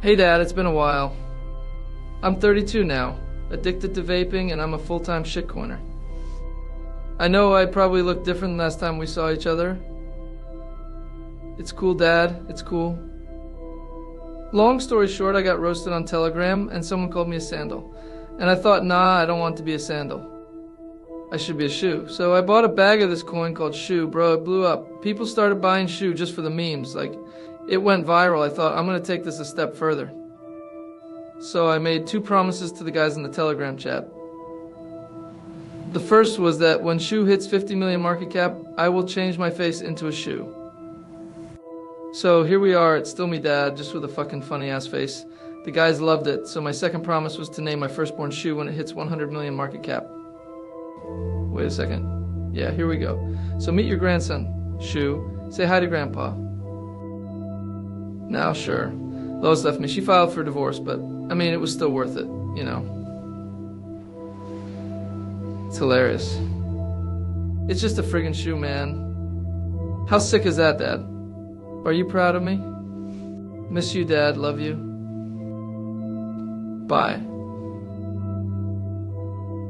Hey Dad, it's been a while. I'm 32 now, addicted to vaping, and I'm a full-time shitcoiner. I know I probably look different than last time we saw each other. It's cool, Dad, it's cool. Long story short, I got roasted on Telegram, and someone called me a sandal. And I thought, nah, I don't want to be a sandal. I should be a shoe. So I bought a bag of this coin called Shoe. Bro, it blew up. People started buying Shoe just for the memes. It went viral. I thought, I'm going to take this a step further. So I made 2 promises to the guys in the Telegram chat. The first was that when Shoe hits 50 million market cap, I will change my face into a shoe. So here we are, it's still me, Dad, just with a fucking funny ass face. The guys loved it, so my second promise was to name my firstborn Shoe when it hits 100 million market cap. Wait a second. Yeah, here we go. So meet your grandson, Shoe. Say hi to Grandpa. Now, sure. Lois left me. She filed for divorce, but, I mean, it was still worth it, you know. It's hilarious. It's just a friggin' shoe, man. How sick is that, Dad? Are you proud of me? Miss you, Dad. Love you. Bye.